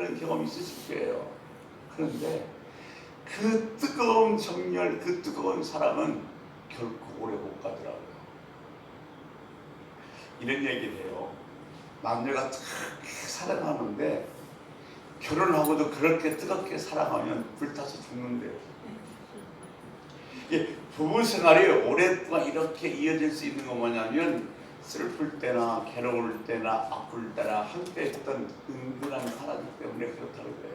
그런 경험이 있으실 거예요. 그런데 그 뜨거운 정열, 그 뜨거운 사랑은 결코 오래 못 가더라고요. 이런 얘기를 해요. 남녀가 그렇게 사랑하는데 결혼하고도 그렇게 뜨겁게 사랑하면 불타서 죽는데요. 부부 생활이 오랫동안 이렇게 이어질 수 있는 건 뭐냐면 슬플 때나 괴로울 때나 아플 때나 함께 했던 은근한 사랑 때문에 그렇다고 해요.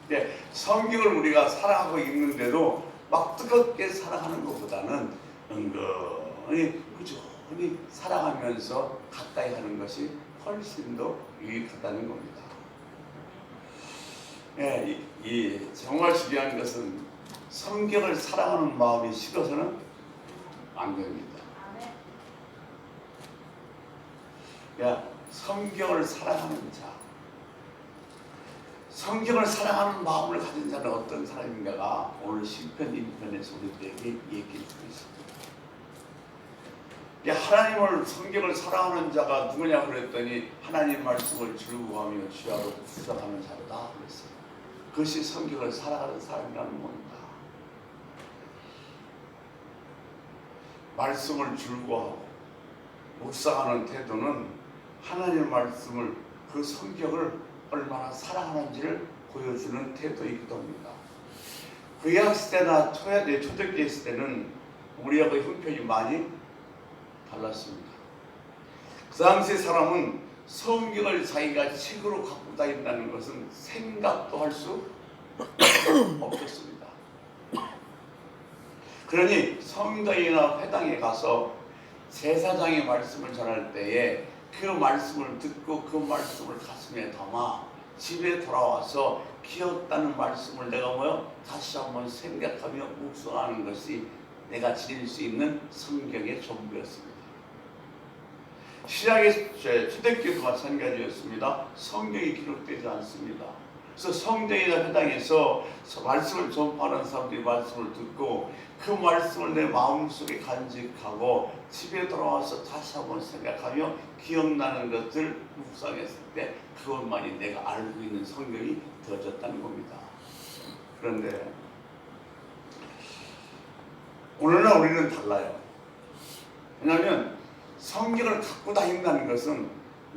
근데 성경을 우리가 사랑하고 있는데도 막 뜨겁게 사랑하는 것보다는 은근히 꾸준히 사랑하면서 가까이 하는 것이 훨씬 더 유익하다는 겁니다. 예, 정말 중요한 것은 성경을 사랑하는 마음이 식어서는 안 됩니다. 야, 성경을 사랑하는 자, 성경을 사랑하는 마음을 가진 자는 어떤 사람인가가 오늘 시편 1편에서 우리들에게 얘기해 주고 있습니다. 하나님을 성경을 사랑하는 자가 누구냐 그랬더니 하나님 말씀을 즐거워하며 주야로 묵상하는 자로다 그랬어요. 그것이 성경을 사랑하는 사람이라는 겁니다. 말씀을 즐거워하고 묵상하는 태도는 하나님 말씀을, 그 성경을 얼마나 사랑하는지를 보여주는 태도이기도 합니다. 구약시대나 초대교회 시대는 우리하고 형편이 많이 달랐습니다. 그 당시 사람은 성경을 자기가 책으로 갖고 다닌다는 것은 생각도 할 수 없었습니다. 그러니 성당이나 회당에 가서 제사장의 말씀을 전할 때에 그 말씀을 듣고 그 말씀을 가슴에 담아 집에 돌아와서 기억다는 말씀을 내가 다시 한번 생각하며 묵상하는 것이 내가 지닐 수 있는 성경의 전부였습니다. 신약의 초대교회도 마찬가지였습니다. 성경이 기록되지 않습니다. 그래서 성전이나 회당에서 말씀을 전파하는 사람들이 말씀을 듣고 그 말씀을 내 마음속에 간직하고 집에 돌아와서 다시 한번 생각하며 기억나는 것을 묵상했을 때 그것만이 내가 알고 있는 성경이 되어졌다는 겁니다. 그런데 오늘날 우리는 달라요. 왜냐하면 성경을 갖고 다닌다는 것은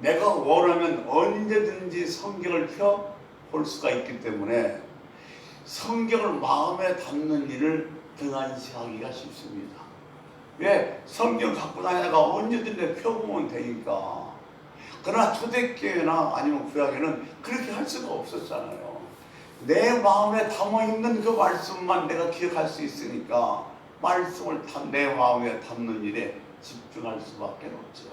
내가 원하면 언제든지 성경을 볼 수가 있기 때문에 성경을 마음에 담는 일을 등한시하기가 쉽습니다. 왜? 성경 갖고 다니다가 언제든지 펴보면 되니까. 그러나 초대교회나 아니면 구약에는 그렇게 할 수가 없었잖아요. 내 마음에 담아있는 그 말씀만 내가 기억할 수 있으니까 말씀을 내 마음에 담는 일에 집중할 수밖에 없죠.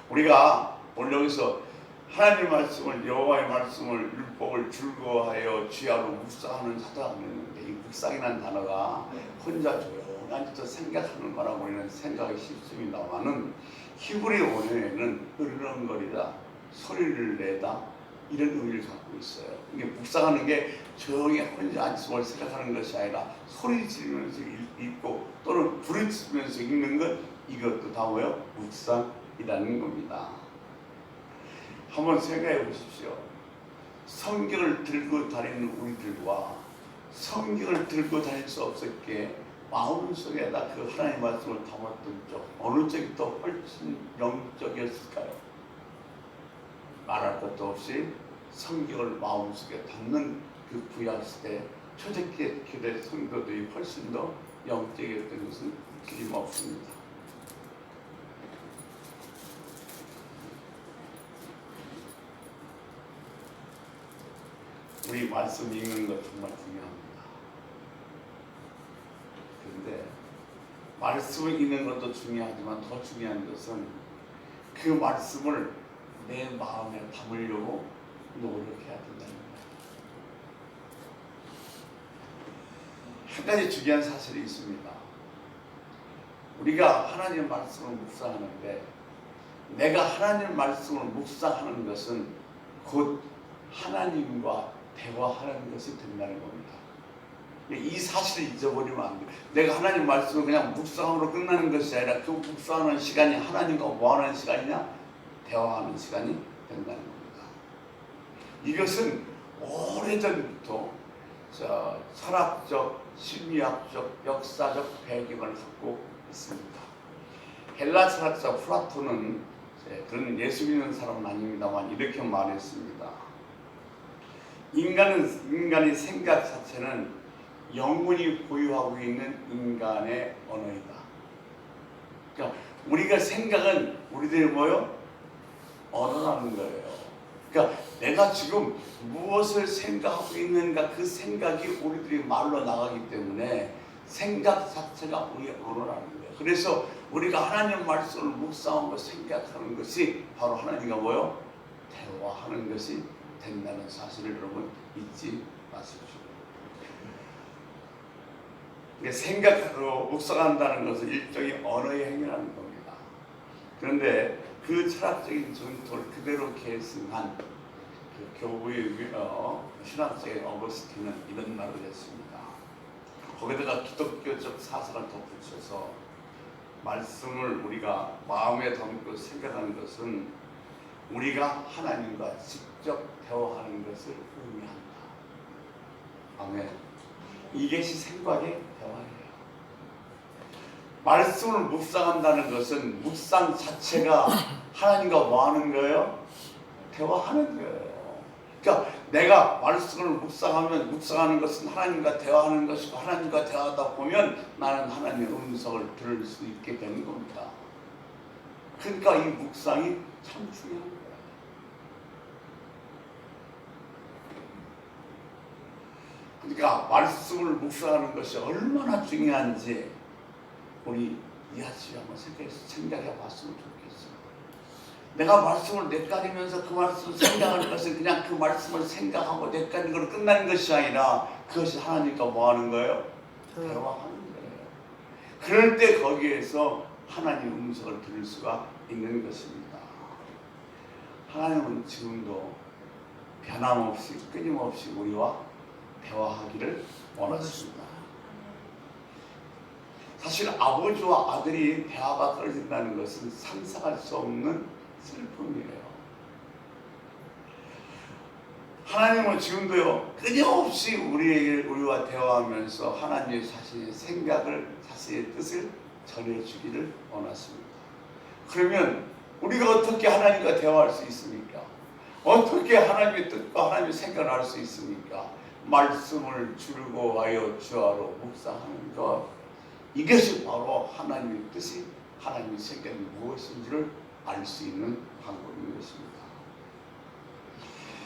우리가 오늘 여기서 하나님 말씀을, 여호와의 말씀을, 율법을 즐거워하여 주야로 묵상하는 자다 그랬는데, 이 묵상이라는 단어가 혼자 조용히 앉아서 생각하는 거라고 우리는 생각이 쉽습니다만은 히브리 원어에는 으르렁거리다, 소리를 내다 이런 의미를 갖고 있어요. 이게 묵상하는 게 조용히 혼자 앉아서 뭘 생각하는 것이 아니라 소리 지르면서 읽고 또는 부르짖으면서 읽는 것, 이것도 다 묵상이라는 겁니다. 한번 생각해 보십시오. 성경을 들고 다니는 우리들과 성경을 들고 다닐 수 없었기에 마음속에다 그 하나님의 말씀을 담았던 쪽, 어느 쪽이 더 훨씬 영적이었을까요? 말할 것도 없이 성경을 마음속에 담는 그 구약시대 초대교회 성도들이 훨씬 더 영적이었던 것은 틀림없습니다. 우리 말씀 읽는 것 정말 중요합니다. 그런데 말씀을 읽는 것도 중요하지만 더 중요한 것은 그 말씀을 내 마음에 담으려고 노력해야 된다는 거예요. 한 가지 중요한 사실이 있습니다. 우리가 하나님 말씀을 묵상하는데 내가 하나님 말씀을 묵상하는 것은 곧 하나님과 대화하는 것이 된다는 겁니다. 이 사실을 잊어버리면 안 돼요. 내가 하나님 말씀을 그냥 묵상으로 끝나는 것이 아니라 그 묵상하는 시간이 하나님과 뭐하는 시간이냐? 대화하는 시간이 된다는 겁니다. 이것은 오래전부터 철학적, 심리학적, 역사적 배경을 갖고 있습니다. 헬라 철학자 플라톤은 그런 예수 믿는 사람은 아닙니다만 이렇게 말했습니다. 인간의 생각 자체는 영혼이 보유하고 있는 인간의 언어이다. 그러니까 우리가 생각은 우리들이 뭐요? 언어라는 거예요. 그러니까 내가 지금 무엇을 생각하고 있는가 그 생각이 우리들이 말로 나가기 때문에 생각 자체가 우리의 언어라는 거예요. 그래서 우리가 하나님 말씀을 묵상하고 생각하는 것이 바로 하나님과 뭐요? 대화하는 것이 된다는 사실을 여러분 잊지 마십시오. 생각하고 묵상한다는 것은 일종의 언어의 행위라는 겁니다. 그런데 그 철학적인 전통을 그대로 계승한 그 교부의 신학자인 어거스틴은 이런 말을 했습니다. 거기다가 기독교적 사상을 덧붙여서 말씀을 우리가 마음에 담고 생각하는 것은 우리가 하나님과 직접 대화하는 것을 의미한다. 아멘. 이것이 생각의 대화예요. 말씀을 묵상한다는 것은 묵상 자체가 하나님과 뭐 하는 거예요? 대화하는 거예요. 그러니까 내가 말씀을 묵상하는 것은 하나님과 대화하는 것이고 하나님과 대화하다 보면 나는 하나님의 음성을 들을 수 있게 되는 겁니다. 그러니까 이 묵상이 참 중요한 거예요. 그러니까 말씀을 묵상하는 것이 얼마나 중요한지 우리 이 아침에 한번 생각해 봤으면 좋겠어요. 내가 말씀을 뇌까리면서 그 말씀을 생각하는 것은 그냥 그 말씀을 생각하고 뇌까리는 걸로 끝나는 것이 아니라 그것이 하나님과 뭐 하는 거예요? 대화하는 거예요. 그럴 때 거기에서 하나님의 음성을 들을 수가 있는 것입니다. 하나님은 지금도 변함없이 끊임없이 우리와 대화하기를 원하십니다. 사실 아버지와 아들이 대화가 떨어진다는 것은 상상할 수 없는 슬픔이에요. 하나님은 지금도요 끊임없이 우리와 대화하면서 하나님의 자신의 생각을, 자신의 뜻을 전해주기를 원하십니다. 그러면 우리가 어떻게 하나님과 대화할 수 있습니까? 어떻게 하나님의 뜻과 하나님의 생각을 알 수 있습니까? 말씀을 즐거워하여 주하로 묵상하는 것, 이것이 바로 하나님의 뜻이, 하나님의 생각이 무엇인지를 알 수 있는 방법인 것입니다.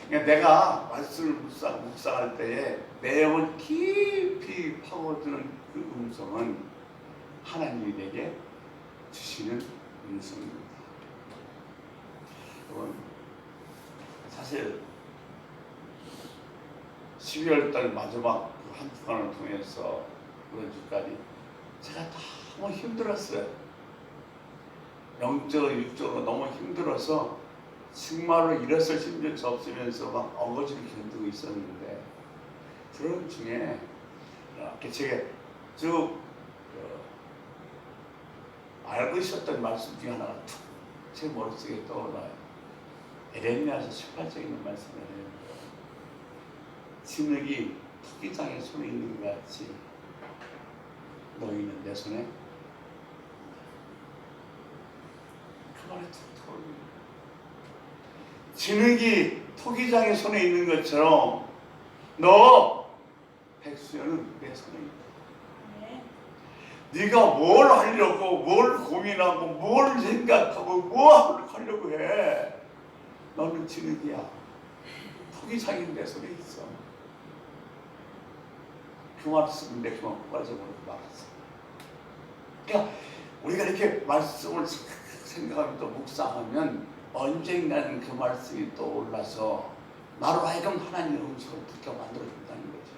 그러니까 내가 말씀을 묵상할 때에 내용을 깊이 파고드는 그 음성은 하나님이 내게 주시는 음성입니다. 여러분, 사실 12월달 마지막 한 주간을 통해서 그런 주까지 제가 너무 힘들었어요. 영적으로 육적으로 너무 힘들어서 정말로 일어설 힘조차 없으면서 막 어거지를 견디고 있었는데 그런 중에 이렇게 제가 쭉 알고 있었던 말씀 중에 하나가 툭 제 머릿속에 떠올라요. 에레미야서 18장에 있는 말씀이에요. 진흙이 토기장의 손에 있는 것 같이 너희는 내 손에, 그 말에 툭 떠오릅니다. 진흙이 토기장의 손에 있는 것처럼 너 백수연은 내 손에 있다. 네가 뭘 하려고, 뭘 고민하고, 뭘 생각하고, 뭐 하려고 해. 너는 진흙이야. 토기장이 내 손에 있어. 그 말씀을 내 그만 빠져버리고 말았어. 그러니까 우리가 이렇게 말씀을 생각하면서 묵상하면 언젠가는 그 말씀이 떠올라서 나로 하여금 하나님의 음성을 듣게 만들어준다는 거죠.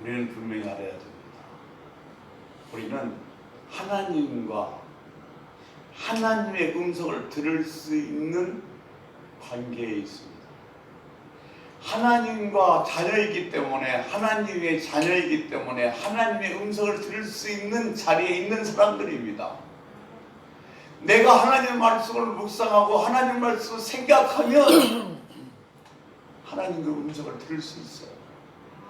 우리는 분명히 알아야 됩니다. 우리는 하나님과 하나님의 음성을 들을 수 있는 관계에 있습니다. 하나님과 자녀이기 때문에, 하나님의 자녀이기 때문에 하나님의 음성을 들을 수 있는 자리에 있는 사람들입니다. 내가 하나님의 말씀을 묵상하고 하나님의 말씀을 생각하면 하나님의 음성을 들을 수 있어요.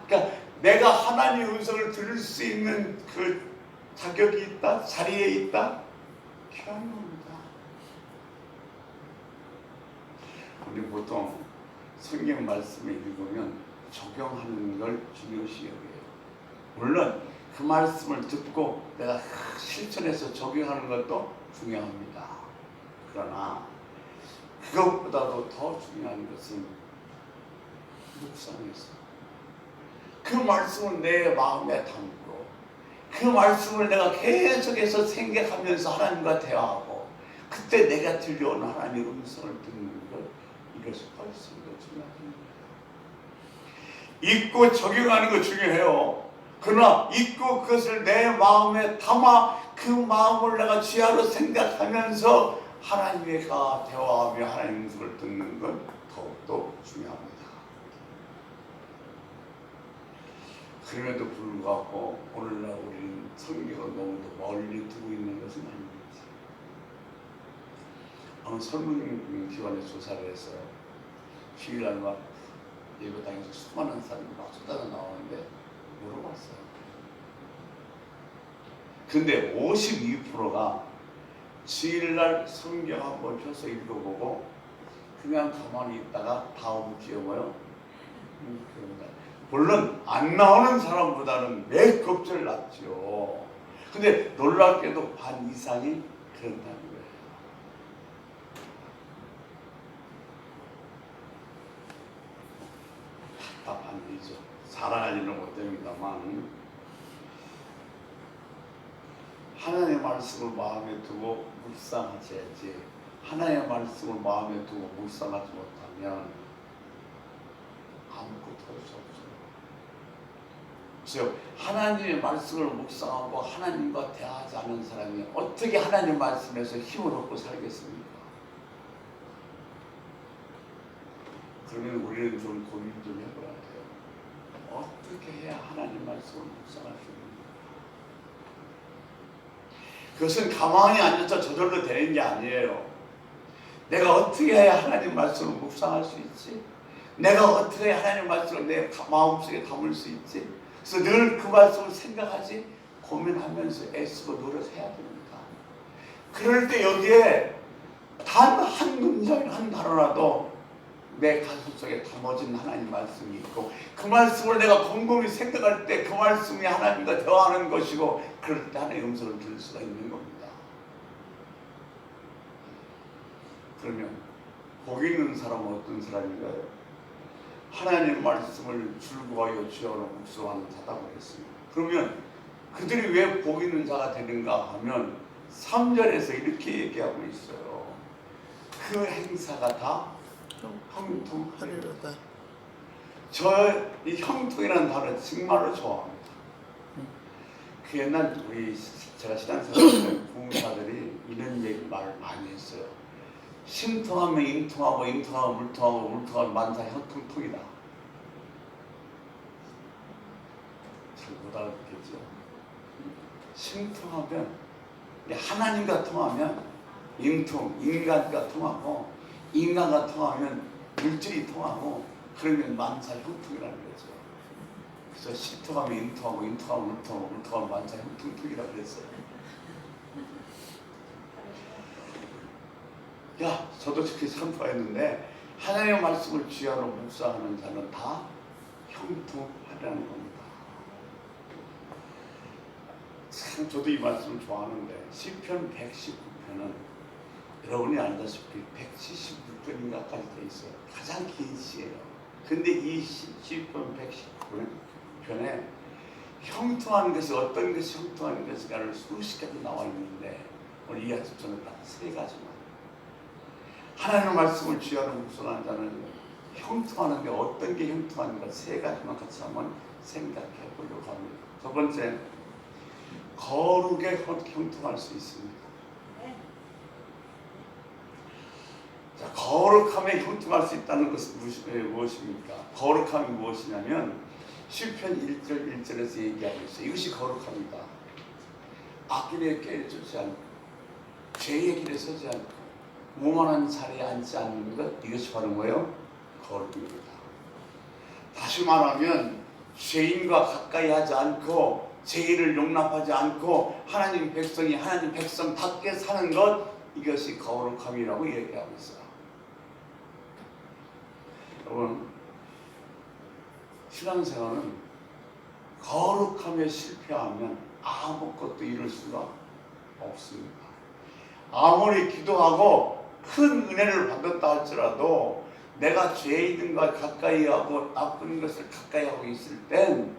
그러니까 내가 하나님의 음성을 들을 수 있는 그 자격이 있다, 자리에 있다, 귀한 겁니다. 우리 보통 성경 말씀을 읽으면 적용하는 걸 중요시 여겨요. 물론 그 말씀을 듣고 내가 실천해서 적용하는 것도 중요합니다. 그러나 그것보다도 더 중요한 것은 묵상해서 그 말씀을 내 마음에 담고 그 말씀을 내가 계속해서 생각하면서 하나님과 대화하고 그때 내가 들려오는 하나님의 음성을 듣는 것, 이것이 훨씬 더 중요합니다. 읽고 적용하는 거 중요해요. 그러나 읽고 그것을 내 마음에 담아 그 마음을 내가 지하로 생각하면서 하나님과 대화하며 하나님의 음성을 듣는 건 더욱더 중요합니다. 그럼에도 불구하고 오늘날 우리는 성경을 너무도 멀리 두고 있는 것은 아닙니다. 어느 설문기관에 조사를 했어요. 주일날 막 예배당에서 수많은 사람이 막 쏟아져 나오는데 물어봤어요. 근데 52%가 주일날 성경 한번 펴서 읽어보고 그냥 가만히 있다가 다음 주에 뭐요? 물론 안 나오는 사람보다는 몇 급절 낫죠. 근데 놀랍게도 반 이상이 그런다는 거예요. 답답한 일이죠. 살아가지는 못됩니다만 하나님의 말씀을 마음에 두고 묵상하셔야지, 하나님의 말씀을 마음에 두고 묵상하지 못하면 아무것도 할 수 없어요. 그래서 하나님의 말씀을 묵상하고 하나님과 대화하지 않은 사람이 어떻게 하나님의 말씀에서 힘을 얻고 살겠습니까? 그러면 우리는 좀 고민 좀 해봐야 돼요. 어떻게 해야 하나님 말씀을 묵상할 수 있는가? 그것은 가만히 앉아서 저절로 되는 게 아니에요. 내가 어떻게 해야 하나님 말씀을 묵상할 수 있지? 내가 어떻게 해야 하나님 말씀을 내 마음속에 담을 수 있지? 그래서 늘 그 말씀을 생각하지, 고민하면서 애쓰고 노력해야 됩니다. 그럴 때 여기에 단 한 문장, 한 단어라도 내 가슴 속에 담아진 하나님 말씀이 있고 그 말씀을 내가 곰곰이 생각할 때 그 말씀이 하나님과 대화하는 것이고 그럴 때 하나님의 음성을 들을 수가 있는 겁니다. 그러면 복 있는 사람은 어떤 사람인가요? 하나님의 말씀을 줄거하여 주야로 묵상하는 자다고 했습니다. 그러면 그들이 왜 복 있는 자가 되는가 하면 3절에서 이렇게 얘기하고 있어요. 그 행사가 다 형통하리로다. 저 이 형통이라는 단어 정말로 좋아합니다. 그 옛날 제가 신앙생활 부모사들이 이런 얘기 말 많이 했어요. 신통하면 인통하고 인통하면 물통하고 물통하면 만사 형통통이다. 잘 못 알아듣겠죠. 신통하면 하나님과 통하면 인통, 인간과 통하고 인간과 통하면 물질이 통하고 그러면 만사 형통이라는 거죠. 그래서 신통하면 인통하고 인통하면 물통하고 물통하면 만사 형통통이라고 그랬어요. 저도 그렇게 선포했는데 하나님의 말씀을 주야로 묵상하는 자는 다 형통하라는 겁니다. 참 저도 이 말씀을 좋아하는데 시편 119편은 여러분이 알다시피 176편인가까지 돼 있어요. 가장 긴 시예요. 근데 이 시편 119편에 형통하는 것이 어떤 것이 형통하는 것인가를 수십 가지 나와 있는데 오늘 이 아침 저는 딱 세 가지만 하나님의 말씀을 주야로 묵상하는 자는 형통하는데 어떤 게 형통한가 세 가지만 같이 한번 생각해 보려고 합니다. 첫 번째, 거룩에 형통할 수 있습니다. 자, 거룩함에 형통할 수 있다는 것은 무엇입니까? 거룩함이 무엇이냐면 시편 1절 1절에서 얘기하고 있어요. 이것이 거룩합니다. 악인에게 깨지지 않고 죄의 길에 서지 않고 오만한 자리에 앉지 않는 것, 이것이 바로 뭐예요? 거룩입니다. 다시 말하면 죄인과 가까이 하지 않고 죄를 용납하지 않고 하나님 백성이 하나님 백성답게 사는 것, 이것이 거룩함이라고 얘기하고 있어요. 여러분, 신앙생활은 거룩함에 실패하면 아무것도 이룰 수가 없습니다. 아무리 기도하고 큰 은혜를 받았다 할지라도 내가 죄인과 가까이 하고 나쁜 것을 가까이 하고 있을 땐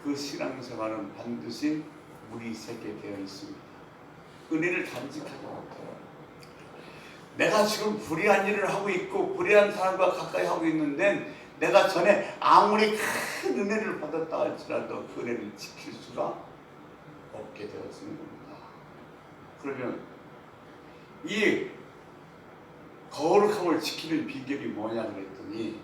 그 신앙생활은 반드시 물이 새게 되어 있습니다. 은혜를 간직하지 못해요. 내가 지금 불의한 일을 하고 있고 불의한 사람과 가까이 하고 있는데 내가 전에 아무리 큰 은혜를 받았다 할지라도 그 은혜를 지킬 수가 없게 되었습니다. 그러면 이 거룩함을 지키는 비결이 뭐냐 그랬더니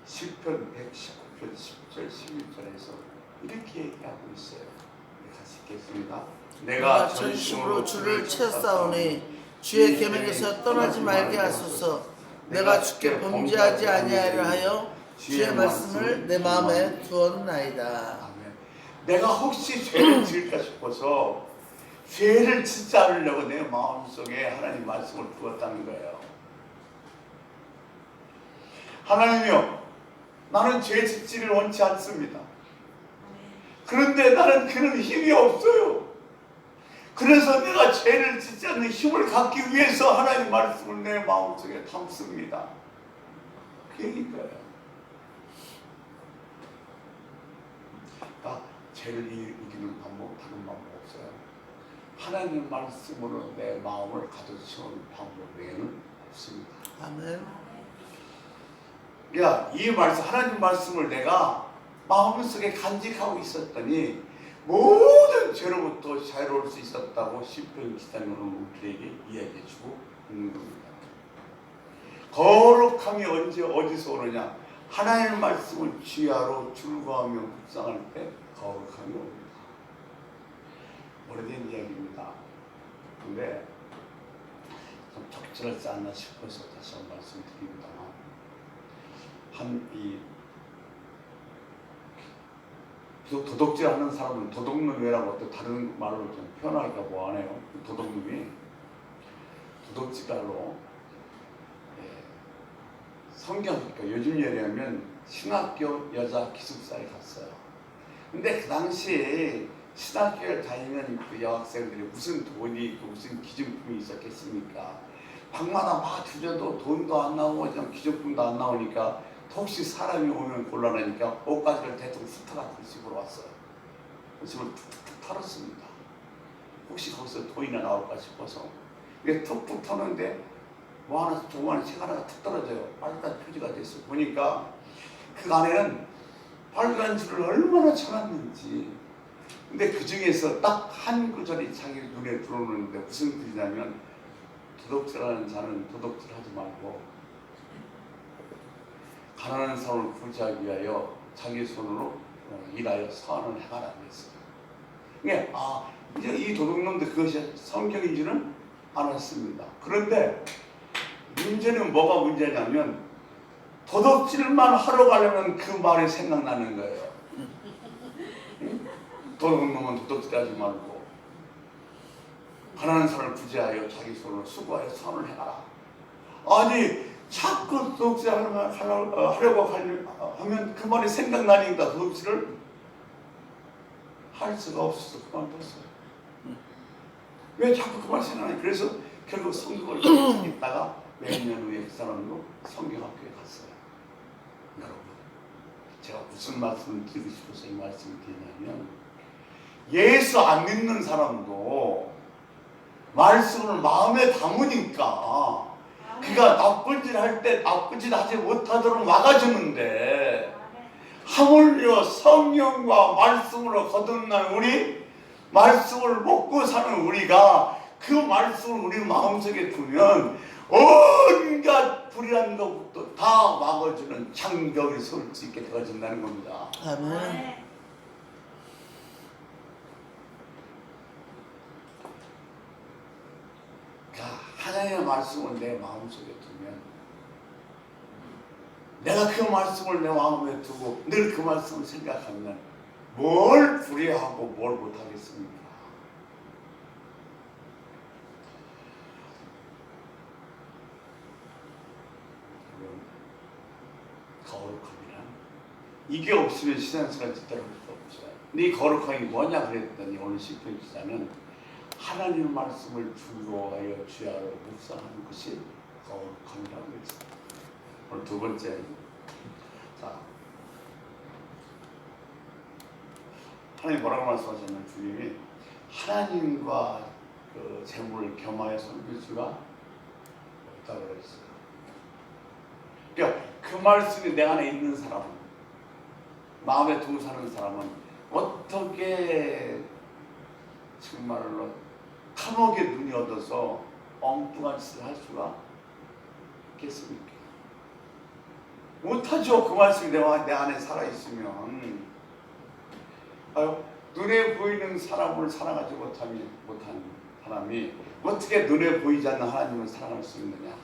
시편 119편 10절 11절에서 이렇게 얘기하고 있어요. 같이 읽겠습니다. 내가 전심으로 주를 채사오니 주의 계명에서 떠나지 말게 하소서. 내가 주께 범죄하지 아니하려 하여 주의 말씀을 내 마음에 두었나이다. 내가 혹시 죄를 지을까 싶어서 죄를 짓지 않으려고 내 마음속에 하나님 말씀을 두었다는 거예요. 하나님이요, 나는 죄 짓지를 원치 않습니다. 그런데 나는 그런 힘이 없어요. 그래서 내가 죄를 짓지 않는 힘을 갖기 위해서 하나님 말씀을 내 마음속에 담습니다. 그 얘기인가요? 그러니까 죄를 이기는 방법, 다른 방법 없어요. 하나님 말씀으로 내 마음을 가득 채우는 방법 외에는 없습니다. 아멘. 야, 이 말씀, 하나님 말씀을 내가 마음속에 간직하고 있었더니 모든 죄로부터 자유로울 수 있었다고 시편 기자님은 우리에게 이야기해주고 있는 겁니다. 거룩함이 어디서 오느냐? 하나님의 말씀을 취하러 출구하며 묵상할 때 거룩함이 옵니다. 오래된 이야기입니다. 근데 좀 적절하지 않나 싶어서 다시 한번 말씀드립니다만, 도둑질 하는 사람은 도둑놈이라고 또 다른 말로 좀 표현하기가 뭐하네요. 도둑놈이 도둑질하러 성경학교, 요즘 예리하면 신학교 여자 기숙사에 갔어요. 근데 그 당시에 신학교를 다니는 그 여학생들이 무슨 돈이 있고 무슨 기증품이 있었겠습니까? 방마다 막 뒤져도 돈도 안 나오고 그냥 기증품도 안 나오니까 혹시 사람이 오면 곤란하니까 옷가지를 대충 훑어가지고 집으로 왔어요. 집을 툭툭툭 털었습니다. 혹시 거기서 돈이나 나올까 싶어서. 이게 툭툭 터는데 뭐 하나 조그마한 책 하나가 툭 떨어져요. 빨간 표지가 됐어요. 보니까 그 안에는 빨간 줄을 얼마나 쳐놨는지. 근데 그 중에서 딱 한 구절이 자기 눈에 들어오는데 무슨 글이냐면, 도둑질하는 자는 도둑질하지 말고 가난한 사람을 구제하기 위하여 자기 손으로 일하여 사안을 행하라 그랬어요. 이게 이제 이 도둑놈도 그것이 성경인지는 알았습니다. 그런데 문제는 뭐가 문제냐면, 도둑질만 하러 가려면 그 말이 생각나는 거예요. 도둑놈은 도둑질하지 말고 가난한 사람을 구제하여 자기 손으로 수고하여 사안을 행하라. 아니, 자꾸 도둑질 하려고 하면 그 말이 생각나니까 도둑질을 할 수가 없어서 그만뒀어요. 왜 자꾸 그 말이 생각나니? 그래서 결국 성경을 읽다가 몇 년 후에 그 사람도 성경학교에 갔어요. 여러분, 제가 무슨 말씀을 드리고 싶어서 이 말씀을 드리냐면, 예수 안 믿는 사람도 말씀을 마음에 담으니까 그가 나쁜 짓 할 때 나쁜 짓 하지 못하도록 막아주는데, 하물며 성령과 말씀으로 거듭난 우리, 말씀을 먹고 사는 우리가 그 말씀을 우리 마음속에 두면 온갖 불의한 것부터 다 막아주는 장벽이 설 수 있게 되어진다는 겁니다. 아멘. 자, 하나님의 말씀을 내 마음속에 두면 내가 그 말씀을 내 마음에 두고 늘 그 말씀을 생각하면 뭘 두려워하고 뭘 못하겠습니까? 거룩함이란 이게 없으면 신앙생활 제대로 할 수 없어요. 네 거룩함이 뭐냐 그랬더니 오늘 시편 기자는 하나님의 말씀을 즐거워하여 주야로 묵상하는 것이 거룩함이라고 했어요. 오늘 두 번째, 자, 하나님 뭐라고 말씀하셨냐면 주님이 하나님과 그 재물을 겸하여 섬길 수가 없다고 그랬어요. 그러니까 그 말씀이 내 안에 있는 사람은, 마음에 두고 사는 사람은 어떻게 정말로 탐욕에 눈이 얻어서 엉뚱한 짓을 할 수가 있겠습니까? 못하죠. 그 말씀이 내 안에 살아있으면. 눈에 보이는 사람을 사랑하지 못한 사람이 어떻게 눈에 보이지 않는 하나님을 사랑할 수 있느냐?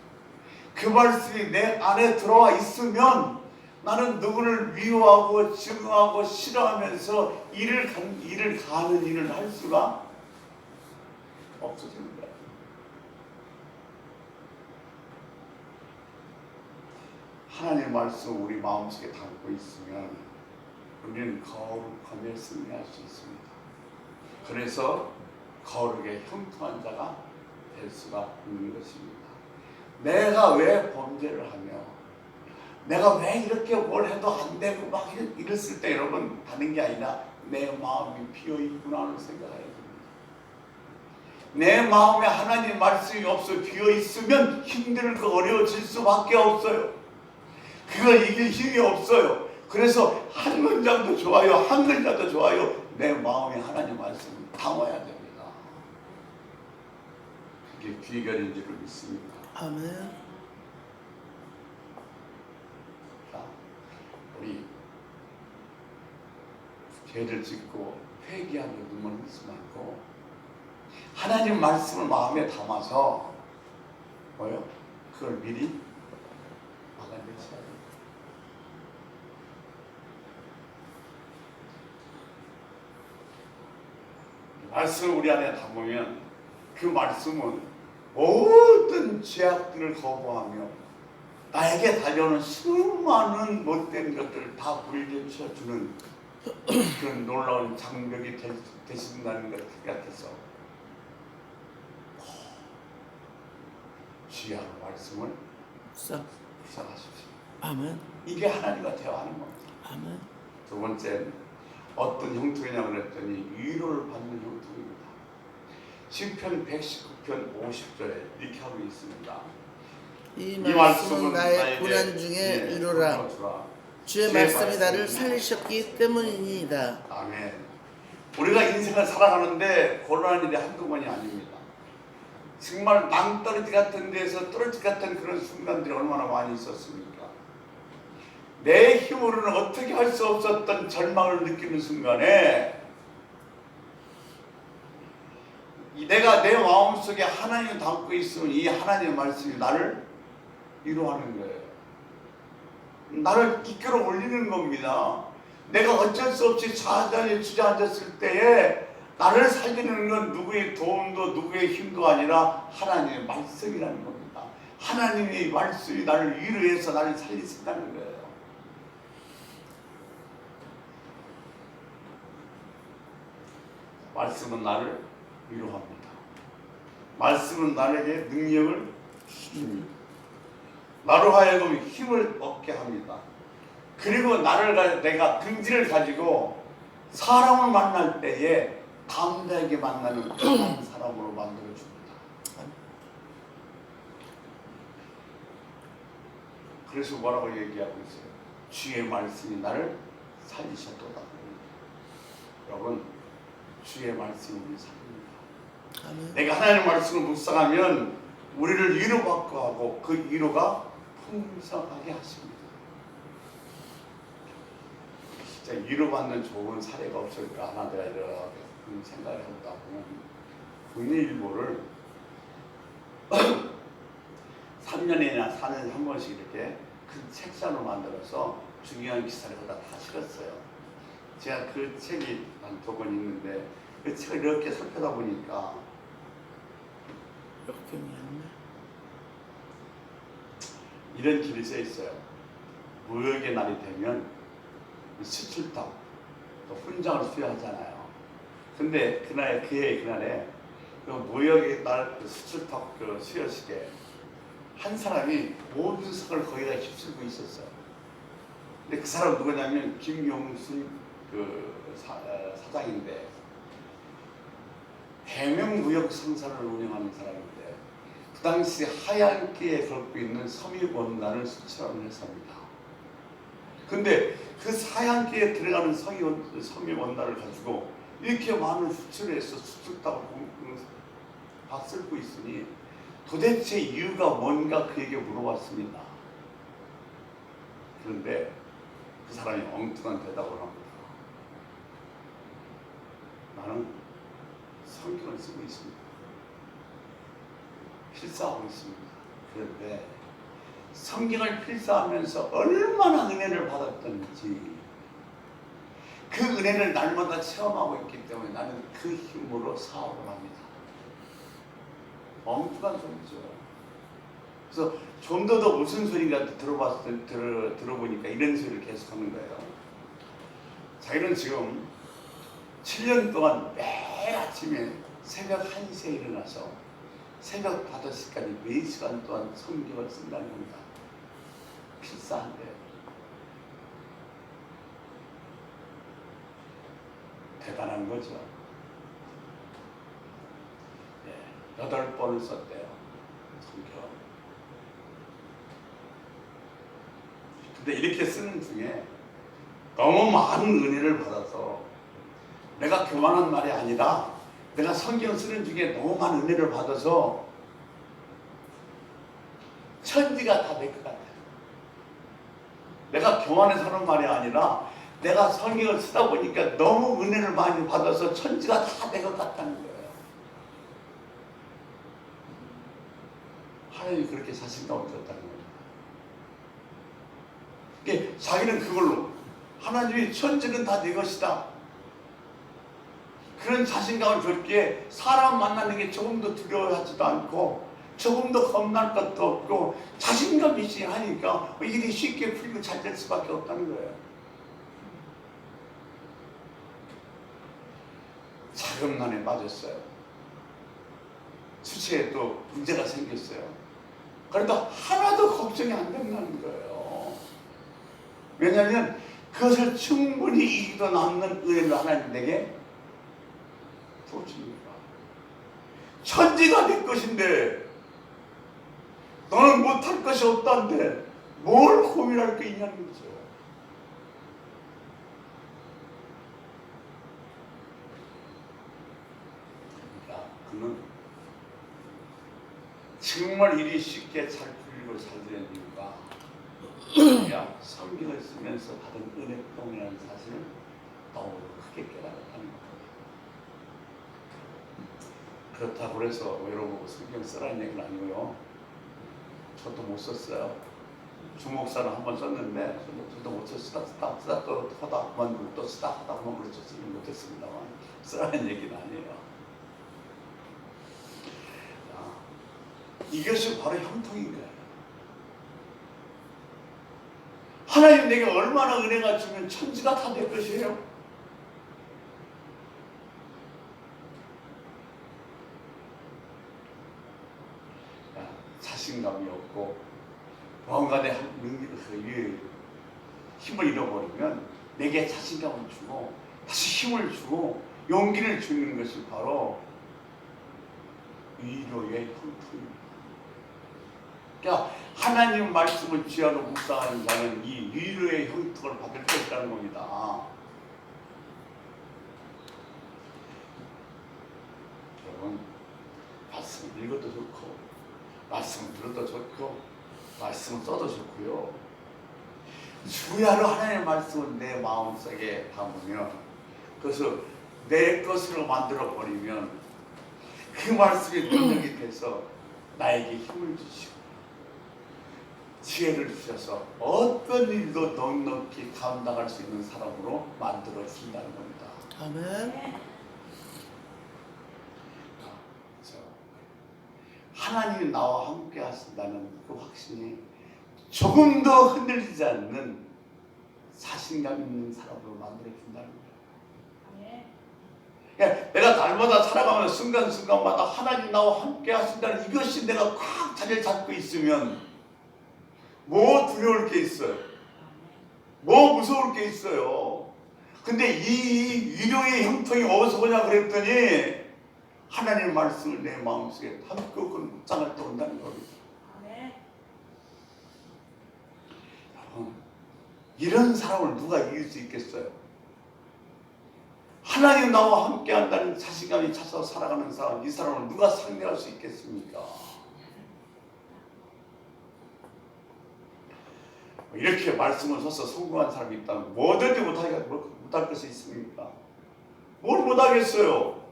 그 말씀이 내 안에 들어와 있으면 나는 누구를 미워하고 증오하고 싫어하면서 일을 가는 일을 할 수가 없어지는 거예요. 하나님의 말씀 우리 마음속에 담고 있으면 우리는 거룩함에 승리할 수 있습니다. 그래서 거룩에 형통한 자가 될 수가 있는 것입니다. 내가 왜 범죄를 하며 내가 왜 이렇게 뭘 해도 안 되고 막 이랬을 때 여러분 다른 게 아니라 내 마음이 비어있구나 하는 생각을 해야 됩니다. 내 마음에 하나님 말씀이 없어 비어있으면 힘들고 어려워질 수밖에 없어요. 그걸 이길 힘이 없어요. 그래서 한 문장도 좋아요, 한 글자도 좋아요. 내 마음에 하나님 말씀을 담아야 됩니다. 그게 비결인 줄을 믿습니다. 아멘. 자, 우리 죄를 짓고 회개하며 눈물 흘리지 말고 하나님 말씀을 마음에 담아서 뭐요? 그걸 미리 막아내셔야 돼요. 말씀을 우리 안에 담으면 그 말씀은 모든 죄악들을 거부하며 나에게 달려오는 수많은 못된 것들을 다 물리쳐주는 그런 놀라운 장벽이 되신다는 것 같아서 주야로 말씀을 묵상하십시오. 아멘. 이게 하나님과 대화하는 겁니다. 아멘. 두 번째는 어떤 형통이냐고 그랬더니 위로를 받는 형통입니다. 시편 119편 50절에 이렇게 하고 있습니다. 이 말씀은 나의 고난 중에 예, 위로라. 주의 말씀이 나를 살리셨기 때문이니이다. 아멘. 우리가 인생을 살아가는데 곤란한 일이 한두 번이 아닙니다. 정말 낭떠러지 같은 데서 떨어지 같은 그런 순간들이 얼마나 많이 있었습니까? 내 힘으로는 어떻게 할 수 없었던 절망을 느끼는 순간에 내가 내 마음속에 하나님을 담고 있으면 이 하나님의 말씀이 나를 위로하는 거예요. 나를 이끌어 올리는 겁니다. 내가 어쩔 수 없이 좌절에 주저앉았을 때에 나를 살리는 건 누구의 도움도 누구의 힘도 아니라 하나님의 말씀이라는 겁니다. 하나님의 말씀이 나를 위로해서 나를 살리신다는 거예요. 말씀은 나를 위로합니다. 말씀은 나에게 능력을 주십니다. 나로 하여금 힘을 얻게 합니다. 그리고 내가 긍지를 가지고 사람을 만날 때에 담대하게 만나는 그런 사람으로 만들어줍니다. 그래서 뭐라고 얘기하고 있어요? 주의 말씀이 나를 살리셨도다. 여러분, 주의 말씀이 우리를 살립니다. 아멘. 내가 하나님의 말씀을 묵상하면 우리를 위로받고 하고 그 위로가 풍성하게 하십니다. 진짜 위로받는 좋은 사례가 없을까 하나 내가 이렇게 생각을 해보다 보면 국내일보를 3년이나 4년에 한 번씩 이렇게 큰 책상을 만들어서 중요한 기사를 거기다 다 실었어요. 제가 그 책이 한 2권 있는데 그 책을 이렇게 살펴다 보니까 역경이었네. 이런 글이 써 있어요. 무역의 날이 되면 수출탑, 또 훈장을 수여하잖아요. 근데 그날에 그 무역의 날 그 수출탑 그 수여식에 한 사람이 모든 상을 거기다 휩쓸고 있었어요. 근데 그 사람 누구냐면 김용순 그 사장인데 대명 무역 상사를 운영하는 사람인데 그 당시 하얀기에 걸고 있는 섬유원단을 수출하는 회사입니다. 근데 그 하얀기에 들어가는 섬유원단을 가지고 이렇게 많은 수출해서 수출탑을 받들고 있으니 도대체 이유가 뭔가 그에게 물어봤습니다. 그런데 그 사람이 엉뚱한 대답을 합니다. 나는 성경을 쓰고 있습니다. 필사하고 있습니다. 그런데 성경을 필사하면서 얼마나 은혜를 받았던지 그 은혜를 날마다 체험하고 있기 때문에 나는 그 힘으로 사업을 합니다. 엉뚱한 소리죠. 그래서 좀 더 무슨 소리인가 들어보니까 이런 소리를 계속 하는 거예요. 자기는 지금 7년 동안 매일 아침에 새벽 1시에 일어나서 새벽 5시까지 4시간 동안 성경을 쓴다는 겁니다. 필사한데 대단한 거죠. 네, 8번을 썼대요. 성경. 근데 이렇게 쓰는 중에 너무 많은 은혜를 받아서 내가 교만한 말이 아니라 내가 성경 쓰는 중에 너무 많은 은혜를 받아서 천지가 다 될 것 같아요. 내가 교만해서 하는 말이 아니라 내가 성경을 쓰다 보니까 너무 은혜를 많이 받아서 천지가 다 될 것 같다는 거예요. 하나님이 그렇게 자신감을 줬다는 거예요. 그러니까 자기는 그걸로 하나님이 천지는 다 내 것이다. 그런 자신감을 줬기에 사람 만나는 게 조금도 두려워하지도 않고 조금도 겁날 것도 없고 자신감이 있으니까 일이 쉽게 풀리고 잘 될 수밖에 없다는 거예요. 자금난에 빠졌어요. 수치에 또 문제가 생겼어요. 그래도 하나도 걱정이 안 된다는 거예요. 왜냐하면 그것을 충분히 이기도 남는 은혜를 하나님 내게 주십니다. 천지가 될 것인데 너는 못할 것이 없다는데 뭘 고민할 게 있냐는 거죠. 그러니까 그는 정말 일이 쉽게 잘 풀리고 잘 되는 이유가 그냥 성경을 쓰면서 받은 은혜 때문이라는 사실을 너무 크게 깨달았다는 거예요. 그렇다고 해서 여러분 성경 쓰라는 얘기는 아니고요. 저도 못 썼어요. 주목사는 한번 썼는데 저도 못 쓰다 또 하다 그만 또 쓰다 하다 그만 그렇죠. 쓰긴 못했습니다만 쓰라는 얘기는 아니에요. 이것이 바로 형통인 거예요. 하나님 내게 얼마나 은혜가 주면 천지가 다 될 것이에요. 자신감이 없고 뭔가 내 힘을 잃어버리면 내게 자신감을 주고 다시 힘을 주고 용기를 주는 것이 바로 위로의 형통입니다. 그러니까 하나님 말씀을 지하로 묵상하는 자는 이 위로의 형통을 받을 것이라는 겁니다. 여러분 말씀 읽어도 좋고 말씀을 들어도 좋고 말씀을 써도 좋고요. 주야로 하나님의 말씀을 내 마음속에 담으면 그것을 내 것으로 만들어 버리면 그 말씀이 능력이 돼서 나에게 힘을 주시고 지혜를 주셔서 어떤 일도 넉넉히 감당할 수 있는 사람으로 만들어 준다는 겁니다. 아멘. 하나님이 나와 함께 하신다는 그 확신이 조금 더 흔들리지 않는 자신감 있는 사람으로 만들어 준다는 거예요. 그러니까 내가 날마다 살아가면서 순간순간마다 하나님 나와 함께 하신다는 이것이 내가 꽉 자리를 잡고 있으면 뭐 두려울 게 있어요? 뭐 무서울 게 있어요? 근데 이 위로의 형통이 어디서 오냐 그랬더니 하나님의 말씀을 내 마음속에 담고 그 묵상할 때 온다는 겁니다. 이런 사람을 누가 이길 수 있겠어요? 하나님 나와 함께 한다는 자신감이 차서 살아가는 사람, 이 사람을 누가 상대할 수 있겠습니까? 이렇게 말씀을 써서 성공한 사람이 있다면 뭐든지 못할 것이 있습니까? 뭘 못하겠어요?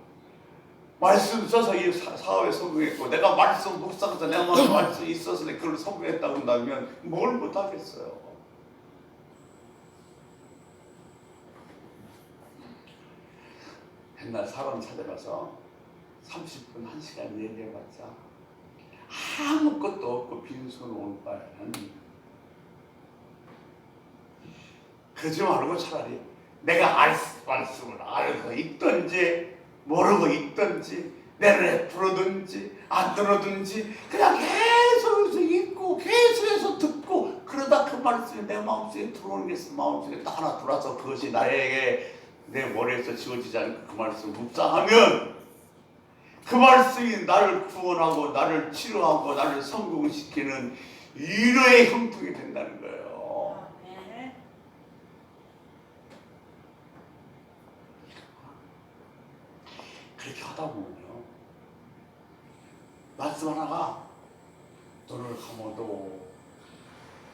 말씀 써서 이 사업에 성공했고 내가 말씀 묵상해서 내가 말씀이 있어서 그걸 성공했다고 한다면 뭘 못하겠어요? 옛날 사람 찾아가서 30분, 1시간 얘기해봤자 아무것도 없고 빈손으로 올 바에는 그러지 말고 차라리 내가 말씀을 알고 있든지 모르고 있든지 내를 들어든지 안 들어든지 그냥 계속해서 읽고 계속해서 듣고 그러다 그 말씀이 내 마음속에 들어오는 게 마음속에 딱 하나 들어와서 그것이 나에게 내 머리에서 지워지지 않고 그 말씀을 묵상하면 그 말씀이 나를 구원하고 나를 치료하고 나를 성공시키는 위로의 형통이 된다는 거예요. 그렇게 하다 보면요 말씀 하나가 눈을 감아도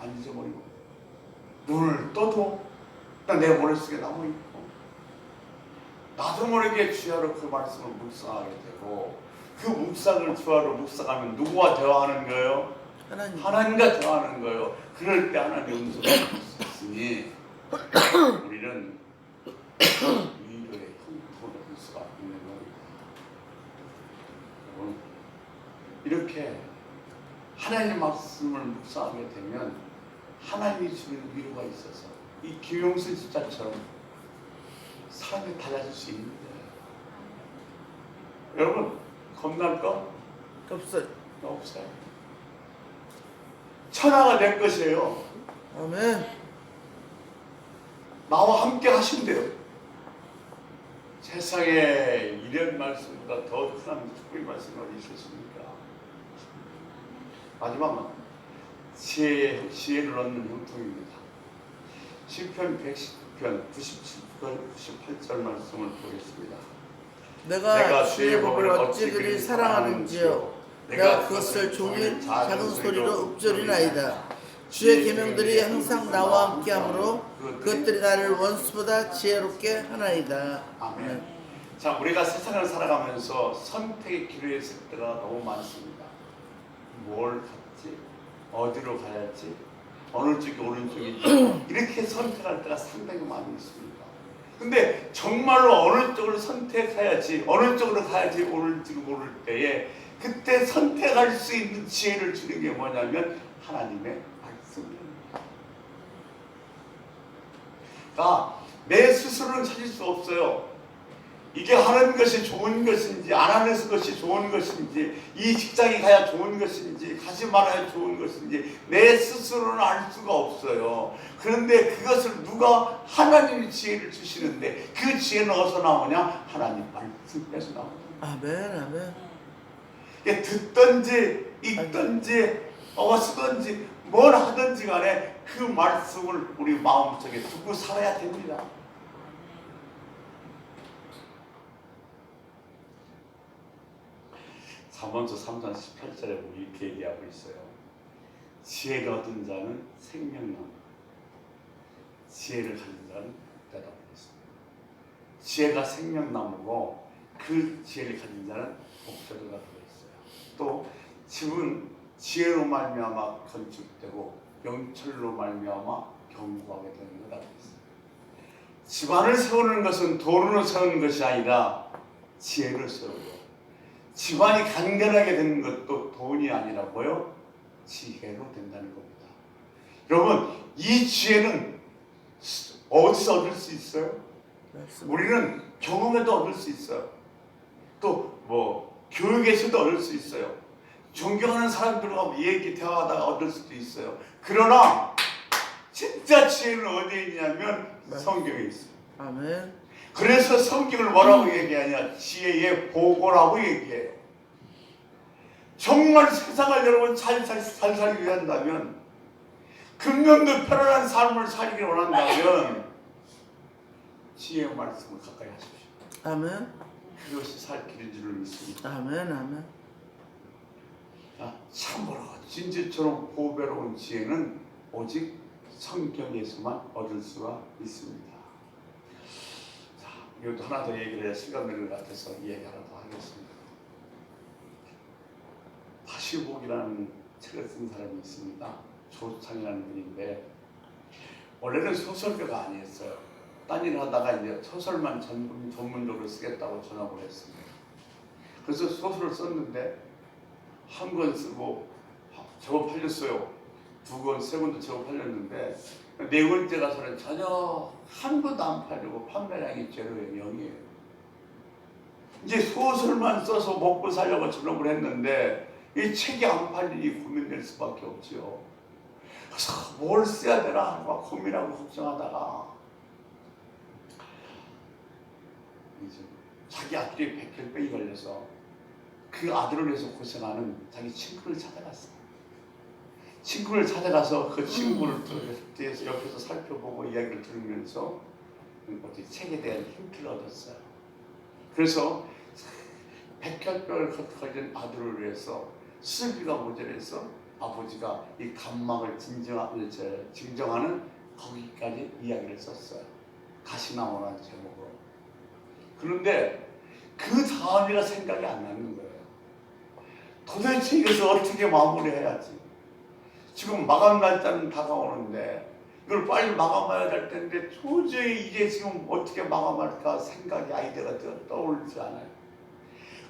안 잊어버리고 눈을 떠도 내 머릿속에 남아있고 나도 모르게 주야로 그 말씀을 묵상하게 되고 그 묵상을 주야로 묵상하면 누구와 대화하는 거예요? 하나님과 대화하는 거예요. 그럴 때 하나님의 음성을 들을 수 있으니 우리는 위로의 형통을 얻을 수가 있는 겁니다. 이렇게 하나님의 말씀을 묵상하게 되면 하나님이 주는 위로가 있어서 이 김용순 집사처럼 사람이 달라질 수 있는 거예요. 여러분 겁날 거? 없어요. 없어요. 천하가 될 것이에요. 아멘. 나와 함께 하신대요. 세상에 이런 말씀보다 더 큰 축복의 말씀이 어디 있었습니까? 마지막은 지혜를 얻는 형통입니다. 시편 119편 98절 말씀을 보겠습니다. 내가 주의 법을 어찌 그리 사랑하는지요. 내가 그것을 종일 작은 소리로 읊조리나이다. 주의 계명들이 항상 나와 함께하므로 그것들이 나를 원수보다 지혜롭게 하나이다. 아멘. 자, 우리가 세상을 살아가면서 선택의 길에 설 때가 너무 많습니다. 뭘 갖지? 어디로 가야지? 어느 쪽이 오른쪽인지 이렇게 선택할 때가 상당히 많이 있습니다. 근데 정말로 어느 쪽을 선택해야지 어느 쪽으로 가야지 옳을지 모를 때에 그때 선택할 수 있는 지혜를 주는 게 뭐냐면 하나님의 말씀입니다. 그러니까 내 스스로는 찾을 수 없어요. 이게 하는 것이 좋은 것인지 안 하는 것이 좋은 것인지 이 직장에 가야 좋은 것인지 가지 말아야 좋은 것인지 내 스스로는 알 수가 없어요. 그런데 그것을 누가 하나님이 지혜를 주시는데 그 지혜는 어디서 나오냐? 하나님 말씀에서 나오죠. 아멘. 아멘. 이게 듣든지 읽든지 쓰든지 뭘 하든지 간에 그 말씀을 우리 마음속에 두고 살아야 됩니다. 잠언서 3장 18절에 보면 이렇게 얘기하고 있어요. 지혜를 얻은 자는 생명나무, 지혜를 가진 자는 복되다 그랬습니다. 지혜가 생명나무고 그 지혜를 가진 자는 복되다 그랬어요. 또 집은 지혜로 말미암아 건축되고 명철로 말미암아 견고하게 되는 거라고 했어요. 집안을 세우는 것은 돈으로 세우는 것이 아니라 지혜로 세우고, 집안이 간결하게 되는 것도 돈이 아니라 뭐요? 지혜로 된다는 겁니다. 여러분, 이 지혜는 어디서 얻을 수 있어요? 우리는 경험에도 얻을 수 있어요. 또 뭐 교육에서도 얻을 수 있어요. 존경하는 사람들과 얘기 대화하다가 얻을 수도 있어요. 그러나 진짜 지혜는 어디에 있냐면 성경에 있어요. 아멘. 그래서 성경을 뭐라고 얘기하냐? 지혜의 보고라고 얘기해요. 정말 세상을 여러분 잘 살기 위한다면, 금년도 편안한 삶을 살기 원한다면 지혜의 말씀을 가까이 하십시오. 아멘. 그것이 살 길인 줄을 믿습니다. 아멘. 아멘. 참으로 진주처럼 보배로운 지혜는 오직 성경에서만 얻을 수가 있습니다. 자, 이것도 하나 더 얘기를 해야 시간 되는 것 같아서 얘기 하나 더 하겠습니다. 다시복이라는 책을 쓴 사람이 있습니다. 조창이라는 분인데, 원래는 소설가가 아니었어요. 딴 일을 하다가 이제 소설만 전문적으로 쓰겠다고 전업을 했습니다. 그래서 소설을 썼는데 한 권 쓰고 제법 팔렸어요. 두 권, 세 권도 제법 팔렸는데 네 번째 가서는 전혀 한 권도 안 팔리고 판매량이 제로의 0이에요. 이제 소설만 써서 먹고 살려고 전업을 했는데 이 책이 안 팔리니 고민될 수밖에 없죠. 그래서 뭘 써야 되나 막 고민하고 걱정하다가 이제 자기 아들이 백혈병이 걸려서 그 아들을 위해서 고생하는 자기 친구를 찾아갔어요. 친구를 찾아가서 그 친구를 뒤에서 옆에서 살펴보고 이야기를 들으면서 책에 대한 힌트를 얻었어요. 그래서 백혈병을 걸린 아들을 위해서 수술비가 모자라서 아버지가 이 감막을 진정하는 거기까지 이야기를 썼어요. 가시나무라는 제목으로. 그런데 그 다음이라 생각이 안 나는 거예요. 도대체 이것을 어떻게 마무리해야지. 지금 마감 날짜는 다가오는데 이걸 빨리 마감해야 될 텐데 도저히 이게 지금 어떻게 마감할까 생각이, 아이디어가 떠오르지 않아요.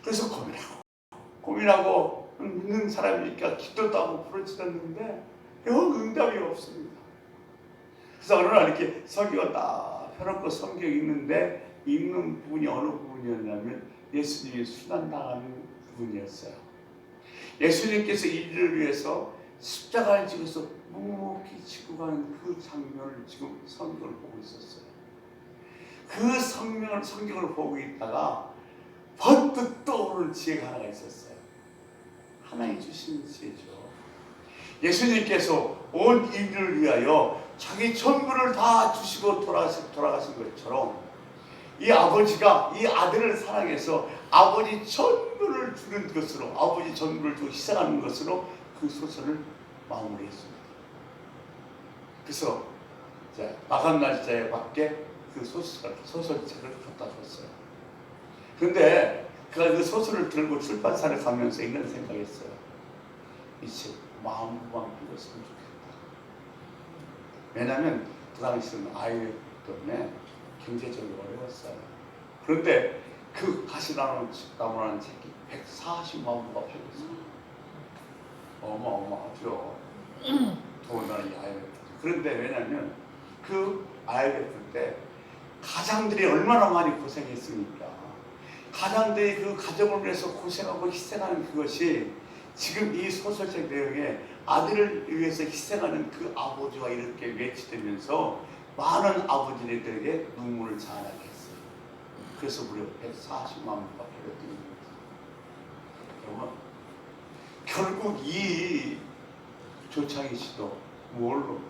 그래서 고민하고 믿는 사람이니까 기도도 하고 부르짖었는데 영 응답이 없습니다. 그래서 어느 날 이렇게 성경을 딱 펴놓고 성경 읽는데 읽는 부분이 어느 부분이었냐면 예수님이 순환당하는 부분이었어요. 예수님께서 이들을 위해서 십자가를 지고서 묵묵히 지고 가는 그 장면을 지금 성경을 보고 있었어요. 그 성경을 보고 있다가 번뜩 떠오르는 지혜가 하나가 있었어요. 하나님 주신 지혜죠. 예수님께서 온 인류를 위하여 자기 전부를 다 주시고 돌아가신 것처럼 이 아버지가 이 아들을 사랑해서 아버지 전부를 주는 것으로, 아버지 전부를 주고 희생하는 것으로 그 소설을 마무리했습니다. 그래서 마감 날짜에 맞게 그 소설책을 갖다 줬어요. 그런데 그가 그 소설을 들고 출판사를 가면서 이런 생각했어요. 이 책 마음만 빌렸으면 좋겠다. 왜냐하면 그 당시는 아이 때문에 경제적으로 어려웠어요. 그런데 그 가시나무라는 책이 140만 부가 팔렸어요. 어마어마하죠. 더군다나 이 IMF. 그런데 왜냐하면 그 IMF 때 가장들이 얼마나 많이 고생했습니까? 가장들이 그 가정을 위해서 고생하고 희생하는 그것이 지금 이 소설책 내용에 아들을 위해서 희생하는 그 아버지와 이렇게 매치되면서 많은 아버지들에게 눈물을 자아나게 했어요. 그래서 무려 140만 부가 팔렸던 겁니다. 여러분, 결국 이 조창희 씨도 뭘로?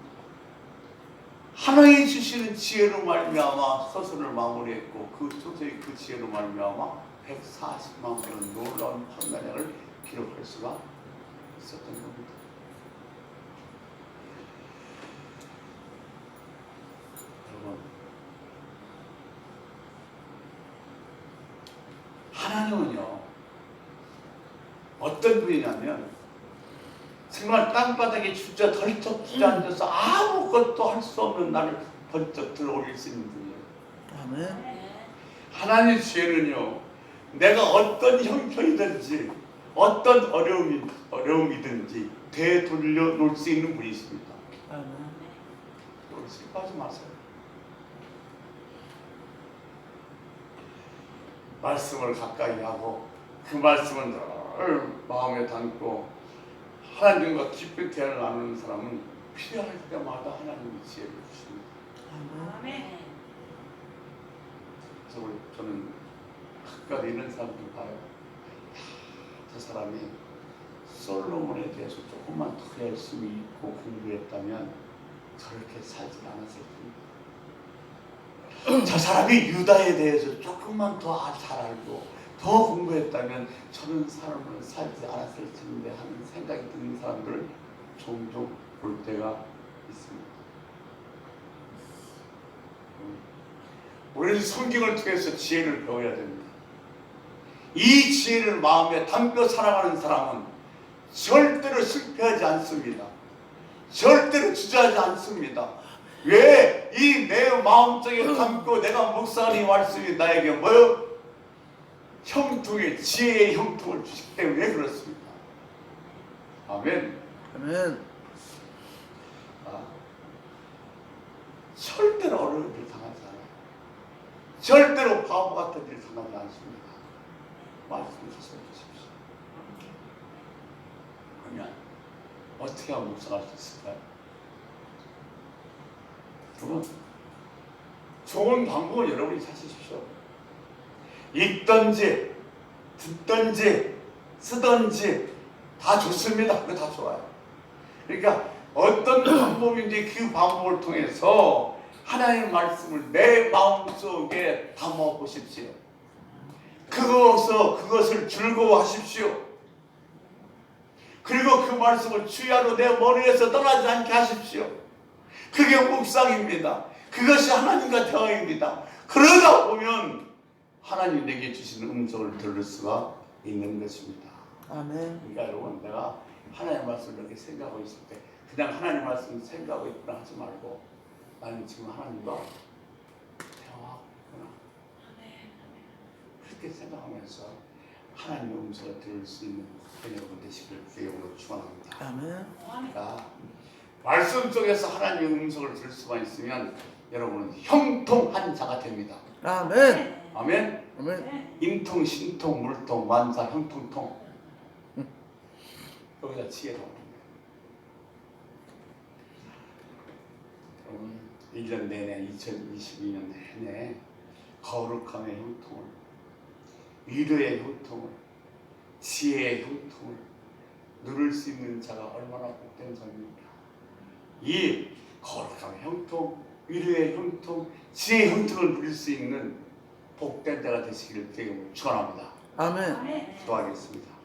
하나님 주시는 지혜로 말미암아 소설을 마무리했고 그 소설이 그 지혜로 말미암아 140만 부는 놀라운 판매량을 기록할 수가 있었던 겁니다. 여러분, 하나님은요 어떤 분이냐면 정말 땅바닥에 덜쩍 주저앉아서 아무것도 할 수 없는 나를 번쩍 들어올릴 수 있는 분이에요. 아멘. 하나님 지혜는요, 내가 어떤 형편이든지 어떤 어려움이든지 되돌려 놓을 수 있는 분이십니다. 아멘. 슬퍼하지 마세요. 말씀을 가까이 하고 그 말씀을 늘 마음에 담고 하나님과 깊은 대화를 나누는 사람은 필요할 때마다 하나님의 지혜를 주십니다. 아멘. 그래서 저는 가까이 있는 사람들 봐요. 저 사람이 솔로몬에 대해서 조금만 더 열심히 읽고 공부했다면 저렇게 살지 않았을 겁니다. 저 사람이 유다에 대해서 조금만 더 잘 알고 더 공부했다면 저런 삶을 살지 않았을 텐데 하는 생각이 드는 사람들을 종종 볼 때가 있습니다. 우리는 성경을 통해서 지혜를 배워야 됩니다. 이 지혜를 마음에 담겨 살아가는 사람은 절대로 실패하지 않습니다. 절대로 주저하지 않습니다. 왜? 이 내 마음속에 담고 내가 묵상하는 말씀이 나에게 뭐요? 형통의 지혜의 형통을 주시기 때문에 그렇습니다. 아멘. 아멘. 절대로 어려운 일 당하지 않아요. 절대로 바보 같은 일 당하지 않습니다. 말씀을 주십시오. 그러면 어떻게 하면 묵상할 수 있을까요? 여러분, 좋은 방법을 여러분이 찾으십시오. 읽든지 듣든지 쓰든지 다 좋습니다. 그거 다 좋아요. 그러니까 어떤 방법인지 그 방법을 통해서 하나님의 말씀을 내 마음속에 담아 보십시오. 그것을 즐거워하십시오. 그리고 그 말씀을 주야로 내 머리에서 떠나지 않게 하십시오. 그게 묵상입니다. 그것이 하나님과 대화입니다. 그러다 보면 하나님 내게 주시는 음성을 들을 수가 있는 것입니다. 아멘. 그러니까 여러분, 내가 하나님의 말씀을 이렇게 생각하고 있을 때 그냥 하나님의 말씀을 생각하고 있구나 하지 말고 나는 지금 하나님과 대화하고 있구나, 그렇게 생각하면서 하나님의 음성을 들을 수 있는 여러분 되시길 주님으로 축원합니다. 아멘. 그러니까 말씀 속에서 하나님의 음성을 들을 수만 있으면 여러분은 형통한 자가 됩니다. 아멘. 아멘. 아멘. 인통, 신통, 물통, 만사, 형통통. 여기다 지혜가 없는 거예요. 1년 내내, 2022년 내내 거룩함의 형통을, 위로의 형통을, 지혜의 형통을 누릴 수 있는 자가 얼마나 복된 자입니까? 이 거룩함의 형통, 위로의 형통, 지혜의 형통을 누릴 수 있는 복된 자가 되시기를 주님으로 축원합니다. 아멘. 기도하겠습니다.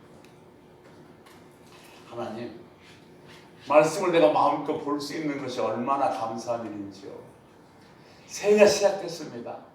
하나님, 말씀을 내가 마음껏 볼 수 있는 것이 얼마나 감사한 일인지요. 새해가 시작됐습니다.